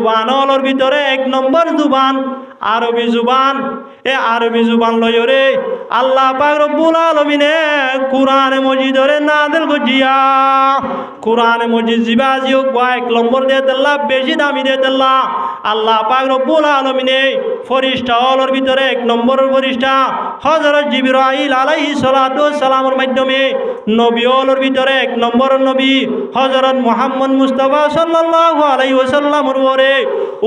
জুবান হলোর ভিতরে 1 নম্বর জুবান আরবি জুবান। এ আরবি জুবান লয়রে আল্লাহ পাক রব্বুল আলামিনে কুরআনে মজিদরে নাযিল গজিয়া কুরআনে মজিদ জিবাজিও 1 নম্বর দিয়ে দেল্লা বেশি দামি দিয়ে দেল্লা আল্লাহ পাক রব্বুল আলামিনে ফেরেশতা হলোর ভিতরে 1 নম্বর ফেরেশতা হযরত জিবরাইল আলাইহিস সালাতু ওয়াস সালামের মাধ্যমে নবী হলোর ভিতরে 1 নম্বর নবী হযরত মুহাম্মদ মুস্তাফা সাল্লাল্লাহু আলাইহি ওয়াসাল্লামের উপরে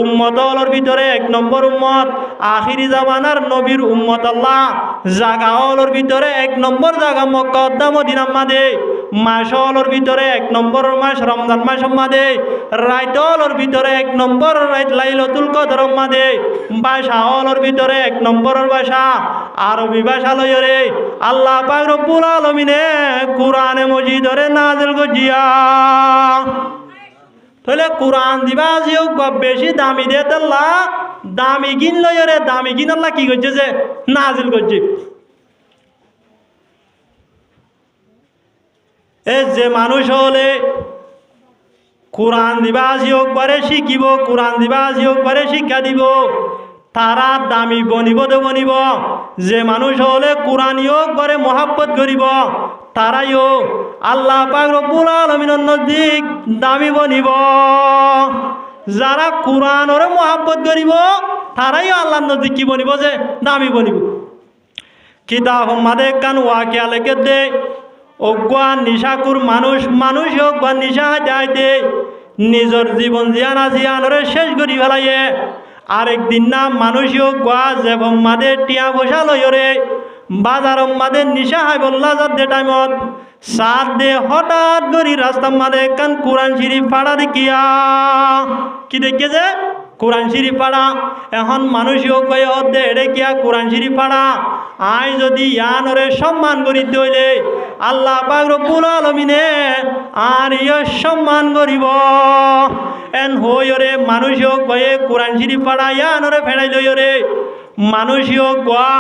উম্মত হলোর ভিতরে 1 নম্বর উম্মত আখিরি জামানার নবীর উম্মত আল্লাহ জায়গা হলোর ভিতরে 1 নম্বর জায়গা মক্কা ও মদিনা মাদে মাস হলোর ভিতরে 1 নম্বর মাস রমজান মাস মাদে রাত হলোর ভিতরে 1 নম্বর রাত লাইলাতুল কদর মাদে ভাষা হলোর ভিতরে 1 নম্বর ভাষা আরবি ভাষা লয়রে আল্লাহ পাক রব্বুল আলামিনে কুরআনে মজিদরে নাযিল গজিয়া। তাহলে কুরআন দিবা যেও বেশি দামি দিয়ে দেল্লা দামি গিন লয়রে দামি গিন আল্লাহ কি করছে যে নাযিল করছে। এ যে মানুষ হলে কুরআন দিবা যেও করে শিখিব কুরআন দিবা যেও করে শিক্ষা দিব তারা দামি বনিব দে বনিব। যে মানুষ হলে কুরআনিও করে মহাব্বত করিব তারাইও আল্লাহ পাক রব্বুল আলামিনের নজদিক দামি বনিব। যারা কুরআনের মহাব্বত করিব তারাইও আল্লাহর নজদিক কি বনিব যে দামি বনিব। কিতাব মাদে কান ওয়াকিয়া লেখে দে অজ্ঞান নিশাকুর মানুষ অজ্ঞান নিশা যাইতে নিজের জীবন জিয়ানা জিয়ানরে শেষ করি ফেলাইয়ে আরেকদিন না মানুষ অজ্ঞা যেবম মাদে টিয়া বসা লয়রে বাজার মাদে নিশা হাই বললা যাতে টাইমত সাত দে হঠাৎ করি রাস্তা মাদে কান কোরআন শরীফ পাড়া দেখিয়া কি দেখে যে কোরআন শরীফ পাড়া এখন মানুষ কয়ে দে এড়ে কিয়া কোরআন শরীফ পাড়া আই যদি ইয়ানরে সম্মান করি দইলে আল্লাহ পাক রব্বুল আলামিনে আর ইয় সম্মান করিব। এন হইরে মানুষ কয়ে কোরআন শরীফ পাড়া ইয়ানরে ফেরাই লইরে মানুষ গোয়া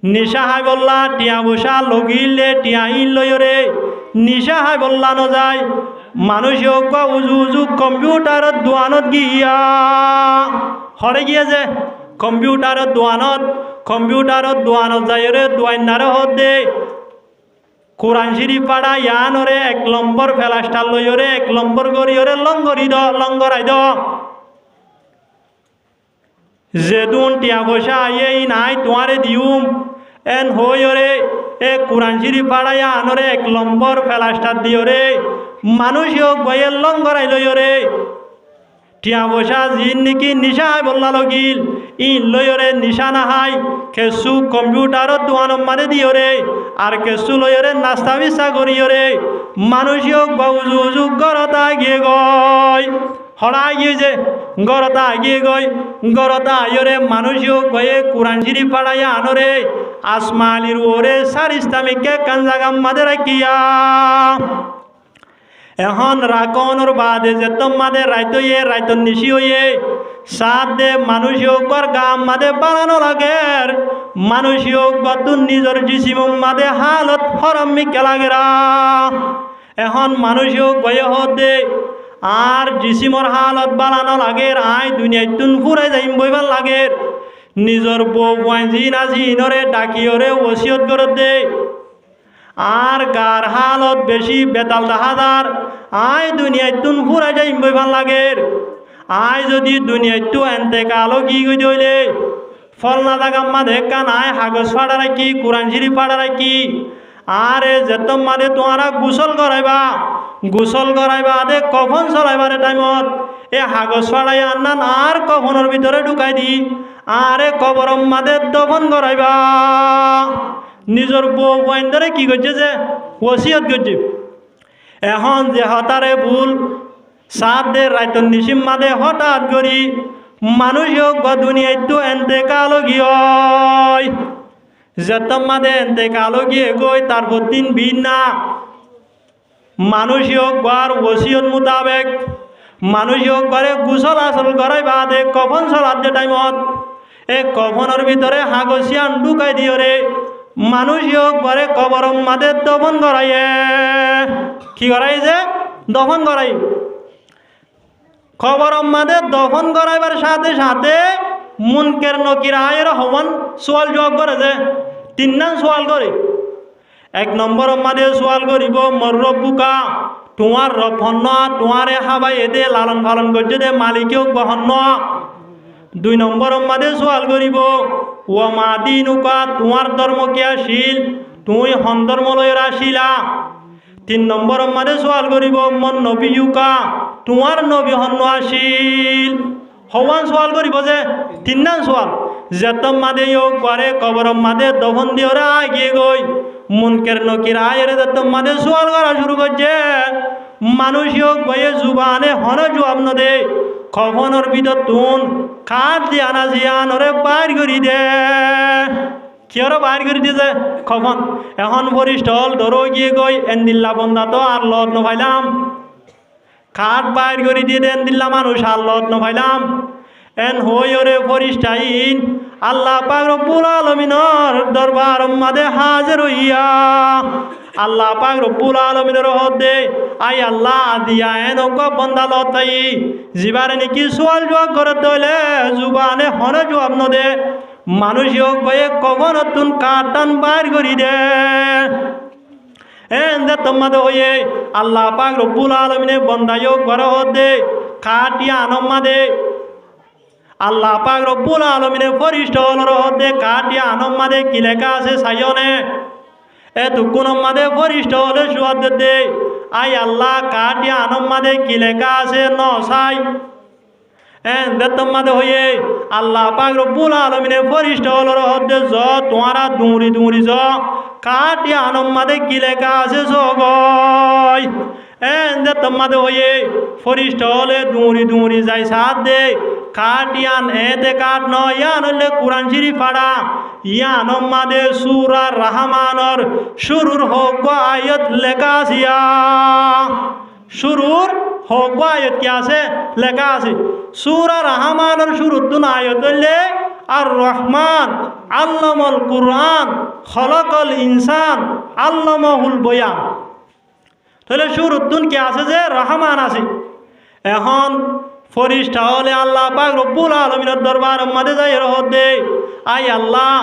নিশা হাই বললা টিয়া বসা লগিলে টিয়া ইন লইরে নিশা হাই বললা ন যায় মানুষ উজু উজু কম্পিউটারত দোয়ানত গিয়া হরে গিয়ে যে কম্পিউটারত দোয়ানত যাইরে দোয়াইনারে হদ দে কোরআন শরীফ পাড়া ইয়ানরে 1 নম্বর ফেলাস্টার লইরে 1 নম্বর গরিয়রে লঙ্গরাই দ যেদুন টিয়া বসা আইয়ে নাই তোমারে দিউম এন হইরে এ কোরআন শরীফ পাড়া ইয়ানরে 1 নম্বর ফেলাস্টার দিয়রে মানুষ গয়ের লঙ্গরাই লইরে টিয়া বসা জিন নাকি নিশা বললা লগিল ইন লইরে নিশা না হাই কেসু কম্পিউটারত দোয়ান মারে দিয়রে আর কেসু লইরে নাস্তা বিস্তা করিয়রে মানুষ উজু উজু গরতা গিয়ে গয় হড়াই গিয়ে যে গরতা গিয়ে গয় গরতা আইরে মানুষ গয়ে কোরআন শরীফ পাড়াইয়া আনরে আসমালির ওরে সার ইসলামিককে কানজাগাম মাদে রাখিয়া এখন রাকনের বাদে যেতম মাদে রাইত নিশি হইয়ে সাত দে মানুষ গাম মাদে বানানো লাগের মানুষ গতুন নিজের জিসিম মাদে হালত হরমিকে লাগেরা এখন মানুষ গয়ে হদে আর জিসিমর হালত বানানো লাগের আই দুনিয়ায় তুন ফুরাই যাইম বইবার লাগের নিজের বউ জিনা জিনরে ডাকিয়রে ওসিয়ত করে দে আর গার হালত বেশি বেতাল দাহাদার আই দুনিয়ায় তুন ফুরাই যাইম বইবার লাগের আই যদি দুনিয়ায় তু এনতে কালো কি গই দইলে ফলনা দাগাম্মা দেখান আয় হাগজ ফাড়া রাখি কোরআন শরীফ ফাড়া রাখি আরে যেতম মাদে তোমারা গোসল করাইবা দে কফন চলাইবারে টাইমত এ হাগজ ফাড়াই আন্নান আর কফনের ভিতরে ঢুকাই দি আরে কবরম মাদে দফন করাইবা নিজের বউ বাইন্দরে কি করছে যে ওসিয়ত করছে। এখন যে হতারে ভুল সাত দে রাইতন নিশিম মাদে হঠাৎ করি মানুষ দুনিয়ায় তো এনতে কালো গিয়ে যেতম মাদে এনতে কালো গিয়ে গই তারপর দিন ভিন না মানুষ বার ওসিয়ত মোতাবেক মানুষ ঘরে গোসল আসল করাই বাদে কফন চলার যে টাইমত এ কফনের ভিতরে হাগসিয়ান ঢুকাই দিয়রে মানুষ ঘরে কবরম মাদে দফন করাইয়ে কি করাই যে দফন করাই খবর আমাদের দফন করাইবার সাথে সাথে মুনকের নকির আয়ের হওয়ান সোয়াল জবাব করে যে 3 নাম সোয়াল করে। 1 নম্বর আমাদের সোয়াল করিব মোর রব্বুকা, তোমার রব হন্য, তোমারে হাবাই এদে লালন পালন করছে দে মালিকেও বহন্য। 2 নম্বর আমাদের সোয়াল করিব ও মা দিনুকা, তোমার ধর্ম কি আসিল, তুই হন ধর্ম লয়ের আসিলা। 3 নম্বর আমাদের সোয়াল করিব মন নবীকা, তোমার নবী হন্য আসিল। হওয়ান সোয়াল করিব যে 3 নাম সোয়াল যেত মাদে যোগ করে কবর মাদে দফন দিয়ে ওরা আগিয়ে গই মুনকের নকির আয়ের যেত মাদে সোয়াল করা শুরু করছে। মানুষ যোগ বয়ে জুবানে হন জবাব ন দে, খবনের ভিতর তুন কাঠ দিয়ে আনা জিয়ান ওরে বাইর করি দে। কিয়র বাইর করে দিয়েছে খবন। এখন বরিষ্ঠল ধরো গিয়ে গই এন্দিল্লা বন্ধা তো আর লত নভাইলাম, খাট বাইর করে দিয়ে দেন দিল্লা মানুষ আর লত নভাইলাম। এন হই ওরে ফরিস্টাইন আল্লাহ পাক রব্বুল আলামিনের দরবার মাদে হাজির হইয়া আল্লাহ পাক রব্বুল আলামিনের হদে আই আল্লাহ দিয়া এন ক বন্দা লতাই জিবারে নাকি সোয়াল জবাব করে দইলে জুবানে হনে জবাব ন দে, মানুষ যোগ বয়ে কবর তুন কাটান বাইর করি দে। এন্দে তোমাদের হয়ে আল্লাহ পাক রব্বুল আলামিনে বন্দায়ও করে হদে কাটিয়া আনম্মাদে আল্লাহ পাক রব্বুল আলামিনে ফরিষ্ঠ হলর হদে কাটিয়া আনম্মাদে কি লেখা আছে সাইয়নে এতক্ষণ আমাদে ফরিষ্ঠ হলে সুয়াদ দে আই আল্লাহ কাটিয়া আনম্মাদে কি লেখা আছে ন সাই। তোমাদের হয়ে আল্লাহ পাক রব্বুল আলামিনে ফরিষ্ঠ হলর হদে জ তোমারা দুঁড়ি দুঁড়ি জ কাটিয়া আনম্মাদে কি লেখা আছে সগয়। তোমাদের হয়ে ফরিষ্ঠ হলে দুঁড়ি দুঁড়ি যাই সাথ দে কাটিয়ান এতে কাট ন ইয়ান হলে কোরআন শরীফ পাড়া ইয়ান আমাদে সূরা রহমানের শুরুর হোক আয়াত লেখা আসিয়া শুরুর হোক আয়াত কি আছে লেখা আছে সূরা রহমানের শুরুর তুন আয়াত হইলে আর রহমান আল্লামাল কুরআন খলাকাল ইনসান আল্লামাহুল বয়ান। তাহলে শুরুর তুন কি আছে যে রহমান আছে। এখন ফরিষ্ঠা হলে আল্লাহ পাক রব্বুল আলামিনের দরবার মাঝে যাই রহদে আই আল্লাহ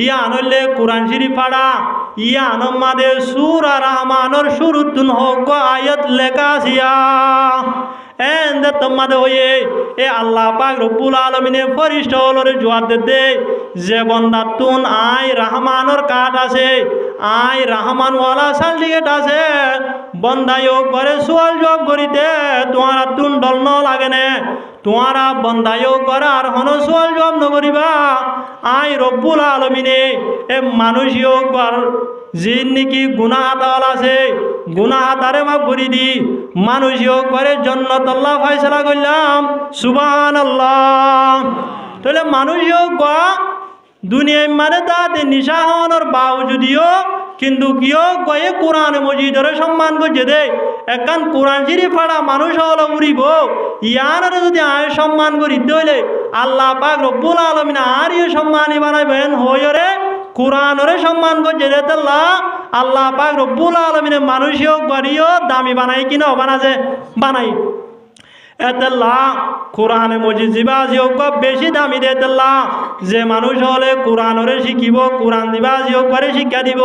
ইয়ান হইলে কোরআন শরীফ পাড়া ইয়ান মাদে সূরা রহমানের শুরুর তুন হোক আয়াত লেখা আসিয়া এন্দে তোমাদের হয়ে এ আল্লাহ পাক রব্বুল আলামিনে ফরিষ্ঠ হলরে জবাব দে যে বন্দা তুন আই রহমানের কাঠ আছে আই রহমান ওয়ালা সার্টিফিকেট আছে বন্দায়ও করে সোয়াল জবাব করিতে তোমার তুন ডল ন লাগে নে তোমারা বন্দায়ও করে আর হন সোয়াল জবাব নকরিবা আই রব্বুল আলামিনে এ মানুষও কর যিন নাকি গুনাহ আতাল আছে গুনাহ আতারে মাফ করি দি মানুষও করে জান্নাত আল্লাহ ফয়সালা করলাম সুবহানাল্লাহ। তাহলে মানুষও কা দুনিয়ায় মানে তাতে নিশা হওয়ার বাউ যদিও কিন্তু কিয় কয়ে কোরআন মজিদরে সম্মান করছে দে একান কোরআন শরীফ পড়া মানুষ হলো উড়িব ইয়ার যদি আয় সম্মান করি দইলে আল্লাহ পাক রব্বুল আলামিন আর ইয়ে সম্মানই বানাইবেন হইরে কোরআনরে সম্মান করছে দে আল্লাহ পাক রব্বুল আলামিন মানুষও গড়িও দামি বানাই কিনা বানাছে বানাই এতলা কোরআনে মজিদ জিবা জিওক বেশি দামি দে তেল্লা যে মানুষ হলে কোরআনরে শিখিব কোরআন দিবা জিওক করে শিক্ষা দিব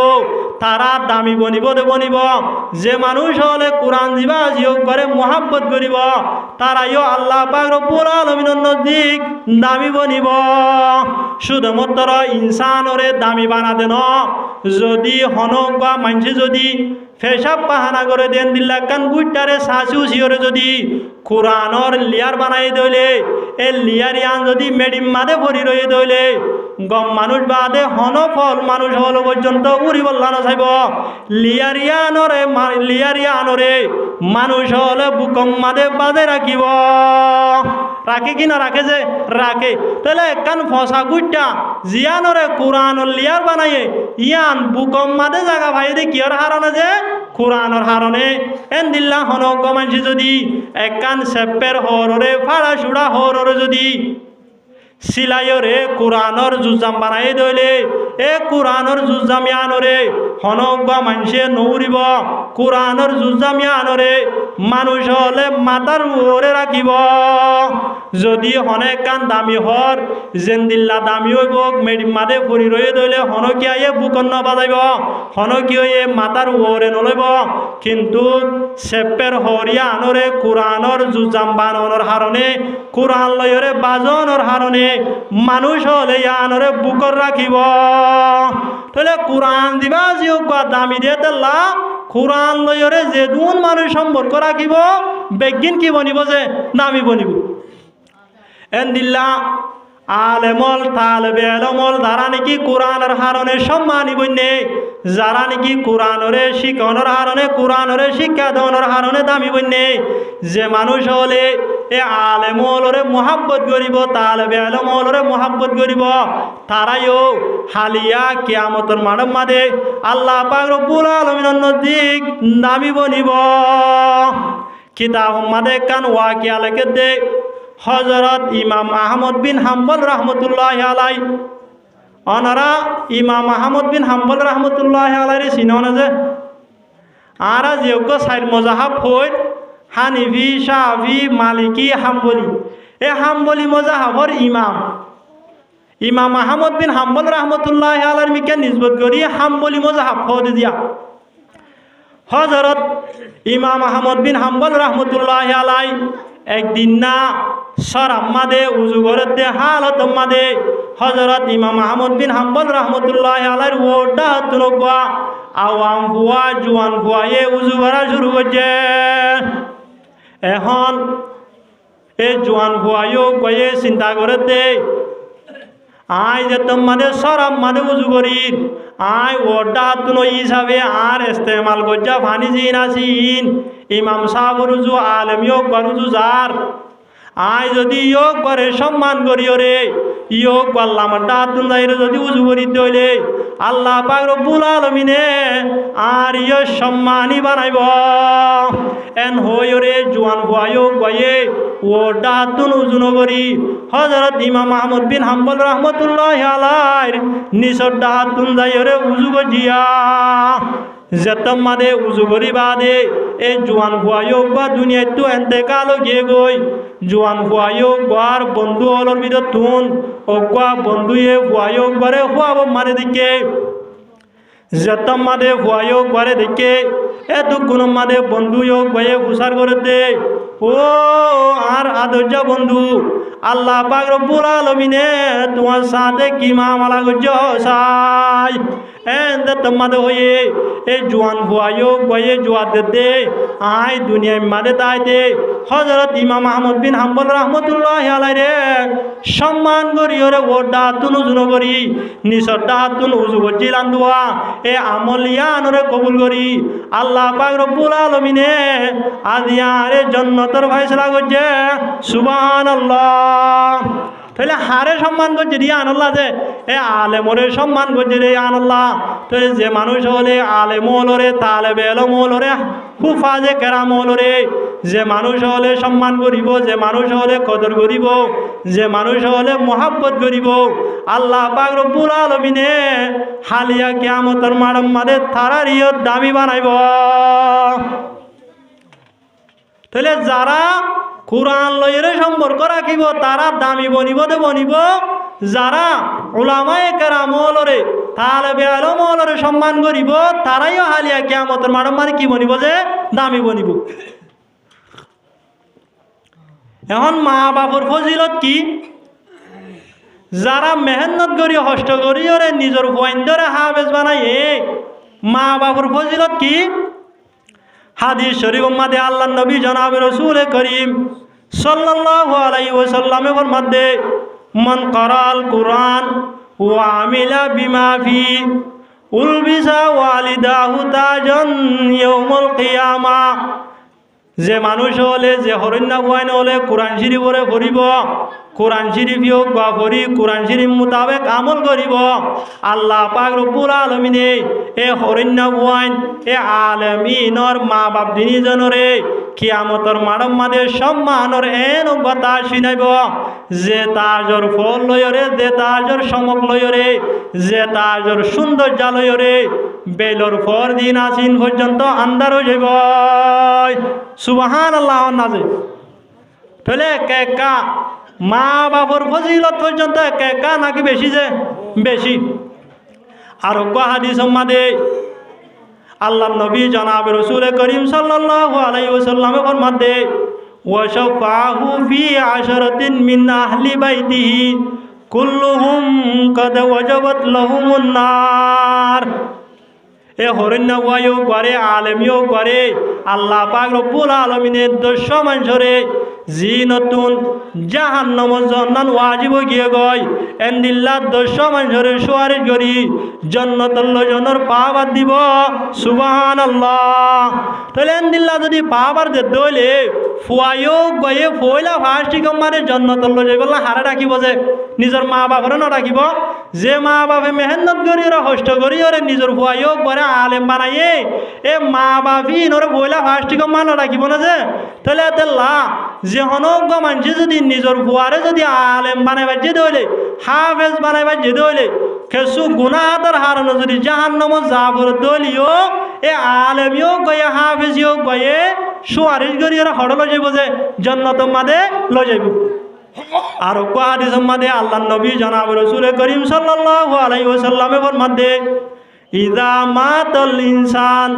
তারা দামি বনিব দে বনিব যে মানুষ হলে কোরআন দিবা জিওক করে মোহাব্বত করিব তারাইও আল্লাহ পাক রব্বুল আলামিনের নজদিক দামি বনিব। শুধুমাত্র ইনসানরে দামি বানা দেন যদি হনক বা মানসি যদি ফেসাব বাহানা করে দেন দিল্লা কান গুইটারে সাসু সিওরে যদি কোরআনর লিয়ার বানাই দইলে এ লিয়ার ইয়ান যদি মেডিম মাদে ভরি রয়ে দইলে গম মানুষ বাদে হন ফল মানুষ হল পর্যন্ত উড়ি বল্লা নচাইব লিয়ারিয়ানরে মানুষ হলে বুকম মাদে বাদে রাখিব রাখে কি না রাখে যে রাখে। তাহলে কান ফসা গুইটা জিয়ানরে কোরআনর লিয়ার বানাইয়ে ইয়ান বুকম মাদে জায়গা ভাই দে কিয়র হারণে যে কোরআনর হারণে এন দিল্লা হনক গমানছি যদি একান সেপের হররে ফাড়া সুড়া হররে যদি সিলাইরে কোরআনর জুজাম বানাই দইলে এ কোরআনর জুজামি আনরে হনক বা মানুষে নৌরিব কোরআনর জুজামি আনরে মানুষ হলে মাতার ওরে রাখিব যদি হনে কান দামি হর জেন্দিল্লা দামি হইব মেডিম মাদে ফুরি রয়ে দইলে হনকিয়া এ বুকন্ন বাজাইব হনকিয় এ মাতার ওরে নলইব কিন্তু সেপের হরিয়া আনরে কোরআনর জুজাম বানানোর হারণে কোরআন লয়রে বাজনের হারণে মানুষ হলে আনরে বুকর রাখিব তাহলে কোরআন দিবা যিওক দামি দিয়ে তেল্লা কোরআন লয়রে যে দুন মানুষ সম্পর্ক রাখিব বেগিন কি বনিব যে দামি বনিব এন্দিল্লা আলেমল তালেবে আলমল যারা নাকি কোরআনের হারণে সম্মানী বন্যে যারা নাকি কোরআনরে শিখনের হারণে কোরআনরে শিক্ষা দেওয়ানোর হারণে দামি বন্যে যে মানুষ হলে এ আলেমলরে মোহাব্বত করিব তালেবে আলমলরে মোহাব্বত করিব তারাইও হালিয়া কিয়ামতের মানব মাদে আল্লাহ পাক রব্বুল আলামিনের নজদিক দামি বনিব কিতাব মাদে কান ওয়াকিয়া লেখে দে হযরত ইমাম আহমদ বিন হাম্বল রহমতুল্লাহ আলাই অনারা ইমাম আহমদ বিন হাম্বল রহমতুল্লাহ আলাই চিনন যে আর যেগো চার মজাহাব হই হানিফি শাফি মালিকি হাম্বলি এ হাম্বলি মজাহাবর ইমাম ইমাম আহমদ বিন হাম্বল রহমতুল্লাহ আলাইর মিকে নিসবত করি হাম্বলি মজাহাব হদ দিয়া হযরত ইমাম আহমদ বিন হাম্বল রহমতুল্লাহ আলাই একদিন না সর আম্মাদে উজু ঘরের দে হালত আম্মাদে হযরত ইমাম আহমদ বিন হাম্বল রহমতুল্লাহ আলাইর ওটা তুনগা আওয়াম ফুয়া জুয়ান ফুয়া এ উজু করা শুরু করছে এখন এ জুয়ান ফুয়াইও কয়ে চিন্তা করে দে আই যে তোমাদে সর আম্মাদে উজু করির আই ওটা তুনো হিসাবে আর ইস্তেমাল করছা ফানি জিন আসিন ইমাম সাহেব রুজু আলেম ইয়োগ বারুজু যার আই যদি ইয়োগ করে সম্মান করিও রে ইয়োগ পারলাম ডাতুন যাইরে যদি উজু করি দইলে আল্লাহ পাক রব্বুল আলামিনে আর ইয় সম্মানী বানাইব এন হইও রে জুয়ান ভয়ক গয়ে ও ডাতুন উজু নগরি হযরত ইমাম আহমদ বিন হাম্বল রহমতুল্লাহ আলাইহির নিসর ডাতুন যাইরে উজু গজিয়া যেতম মাদে উজু করি বাদে এই জোয়ান ভুয়াইক বা দুনিয়ায় তো এতেকাল গিয়ে গই জোয়ান ভুয়াইক বার বন্ধু হলর ভিতর তুন অগুয়া বন্ধুয়ে ভুয়াইক বারে খুয়াব মারে দিকে যেতম মাদে ভুয়াইক বারে দিকে এত কোন মাদে বন্ধু হোক ভাইয়ে হুসার করে দে ও আর আদর্য বন্ধু আল্লাহ পাক রব্বুল আলামিনে তোমার সাথে কি মামলা করছো সাই এন্ড তোমাদে হয়ে এই জোয়ান ভুয়াইক ভাইয়ে জোয়াত দে আই দুনিয়ায় মাদে তাইতে হযরত ইমাম আহমদ বিন হাম্বল রহমতুল্লাহ আলাইহি সম্মান করি ওরে ওডা তুন উজু করি নিসডা তুন উজু করছিলাম দোয়া এ আমলিয়ানরে কবুল করি আল্লাহ পাক রব্বুল আলামিনে আজিয়ারে জান্নাতের ফয়সালা করছে সুবহানাল্লাহ তাহলে হারে সম্মান করছে রিয়া আনাল্লাহ যে এ আলেমরে সম্মান করছে রে আনাল্লাহ তাহলে যে মানুষ হলে আলেম হলরে তালেবে এলম হলরে হুফাজে কেরাম হলরে যে মানুষ হলে সম্মান করিব যে মানুষ হলে কদর করিব যে মানুষ হলে মোহাব্বত করিব আল্লাহ পাক রব্বুল আলামিনে হালিয়া কিয়ামতের মাঠে মাঝে তারার ইয়ত দামি বানাইব তাহলে যারা কোরআন লইরে সম্পর্ক রাখিব তারা দামি বনিব দে বনিব যারা উলামায়ে কেরাম হলরে তালেবে আলেম হলরে সম্মান করিব তারাইও হালিয়া কিয়ামতের মাঠে মানে কি বনিব যে দামি বনিব এখন মা বাপর ফজিলত কি যারা মেহনত করি কষ্ট করি ওরে নিজের বন্ধরে হাফেজ বানাই মা বাপর ফজিলত কি হাদিস শরীফ মাদে আল্লাহ নবী জনাব রাসূল করিম সাল্লাল্লাহু আলাইহি ওয়াসাল্লামে ফরমাতে মান ক্বরাল কুরআন ওয়া আমিলা বিমা ফি উলবিসা ওয়ালিদাহু তাজান ইয়াউমুল কিয়ামা যে মানুষ হলে যে হরণ্যা ভয় হলে কোরআন শরীফরে পড়িব কোরআন শরীফ হোক গফরি কোরআন শরীফ মোতাবেক আমল করিব আল্লাহ পাক রব্বুল আলামিনে এ হরিণ্য বুয়াইন এ আলমিনর মা বাপ দিনীজনরে কিয়ামতর মাডম মাদে সম্মানর এন কথা শুনাইব যে তাজর ফল লয়রে যে তাজর সমক লয়রে যে তাজর সৌন্দর্য লয়রে বেলর ফর দিন আসিন পর্যন্ত আন্দার হয়ে যাব সুবহানাল্লাহ নাজে তাহলে একা মা বাবার ফজিলত পর্যন্ত একা নাকি বেশি যে বেশি আরো হাদিস সম্মাদে আল্লাহ নবী জনাব রসুল করিম সাল্লাল্লাহু আলাইহি ওয়াসাল্লামে ফরমাতে ওয়াশফাহু ফি আশরাতিন মিন আহলি বাইতিহি কুল্লুহুম কাদ ওয়াজাবাত লাহুমুন নার এ হরিণ্য ওয়ায়ু করে আলেমিও করে আল্লাহ পাক রব্বুল আলামিনের দস্য মানুষরে জি নতুন জাহান্নামর জন্নান ওয়াজিব গিয়ে গয় এন্দিল্লা দস্য মানুষরে সুয়ারিশ করি জন্নতল্ল জনের পাবার দিব সুবহানাল্লাহ তাহলে এন্দিল্লা যদি পাবার যে দইলে ফুয়ায়ু গয়ে ফয়লা ফার্স্টি কমারে জন্নতল্ল যাইবলা হারে রাখিব যে নিজের মা বাপরে না রাখিব যে মা বাপে মেহনত করি ওরা কষ্ট করি ওরে নিজের ফুয়ায়ু করে আলেম বানাইয়ে এ মা বাপি নরে ফয়লা ফার্স্টি কমা না রাখিব না যে তাহলে তেল্লা যে হনজ্ঞ মানুষ যদি নিজের ফুয়ারে যদি আলেম বানাইবার যে দইলে হাফেজ বানাইবার যে দইলে কিছু গুনাহাতার হারানো যদি জাহান্নামত যাবর দলিও এ আলেমিও গয়ে হাফেজিও গয়ে সুয়ারিশ করি ওরা হড় লই যাইব যে জন্নত মাদে লই যাইব আর হাদিস মাদে আল্লাহ নবী জনাব রাসূল করিম সাল্লাল্লাহু আলাইহি ওয়াসাল্লামে ফরমাতে ইযা মাতাল ইনসান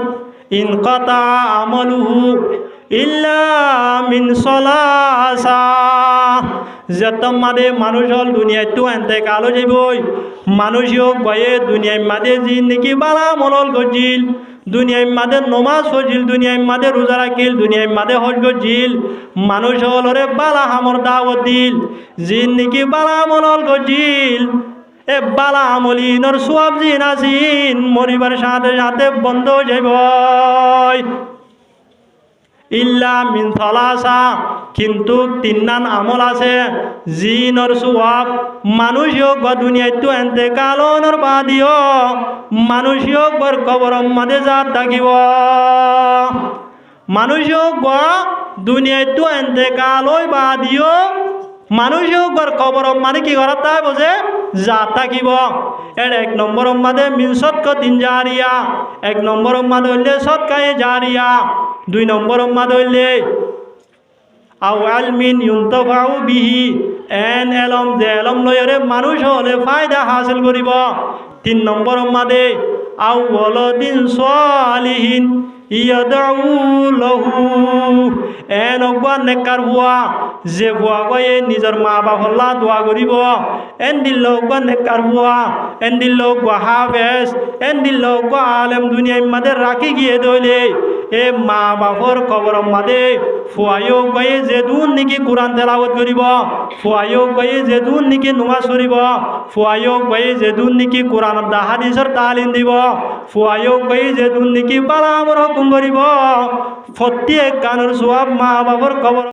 ইনকাতা আমালুহু ইল্লা মিন সালাসা যতম মাদে মানুষ হল দুনিয়ায় তো এতেকাল হয়ে যাবই মানুষ হোক গয়ে দুনিয়ায় মাদে জিন্দগি বালা মলল গজিল দুনিয়ায় মাদে নমাজ ফজিল দুনিয়ায় মাদে রোজা রাখিল দুনিয়ায় মাদে হজ গজিল মানুষ হল রে বালা হামর দাওয়াত দিল জিন্দগি বালা মলল গজিল এ বালা আমলিনর সওয়াব জিন আসিন মরিবার সাথে সাথে বন্ধ হয়ে যাইব ইল্লা মিন সালাসা কিন্তু তিননান আমল আছে জিনর সওয়াব মানুষ হোক বা দুনিয়ায় তো এতেকালর বাদিও মানুষ হোক বর কবর মাঝে জাত থাকিব মানুষ হোক বা দুনিয়ায় তো এতেকালই বাদিও মানুষ হোক বর কবর মানে কি করা তাই বোঝে জাত থাকিব এর এক নম্বর মাদে মিন সদকাতিন জারিয়া এক নম্বর মাদে হইলে সদকায়ে জারিয়া দুই নম্বর মাদে হইলে আও আলমিন ইউনতাফাউ বিহি এন এলম যে এলম লয়রে মানুষ হলে ফায়দা হাসিল করিব তিন নম্বর মাদে আও ওয়ালাদিন সালিহিন ইয়াদউ লাহু এন অগবা নেকার হুয়া যে হুয়া গয়ে নিজের মা বাপল্লা দোয়া করিব এন দিল অগবা নেকার হুয়া এন দিল অগবা হাফেজ এন দিল অগবা আলেম দুনিয়ায় মাদে রাখি গিয়ে দইলে এ মা বাপর কবর মাদে ফুয়ায়ো গয়ে যে দুন নাকি কোরআন তেলাওয়াত করিব ফুয়ায়ো গয়ে যে দুন নাকি নামাজ পড়িব ফুয়ায়ো গয়ে যে দুন নাকি কোরআন হাদিসের তালিম দিব ফুয়ায়ো গয়ে যে দুন নাকি বালা আমল হুকুম করিব প্রত্যেক কানের সওয়াব মা বাপর কবর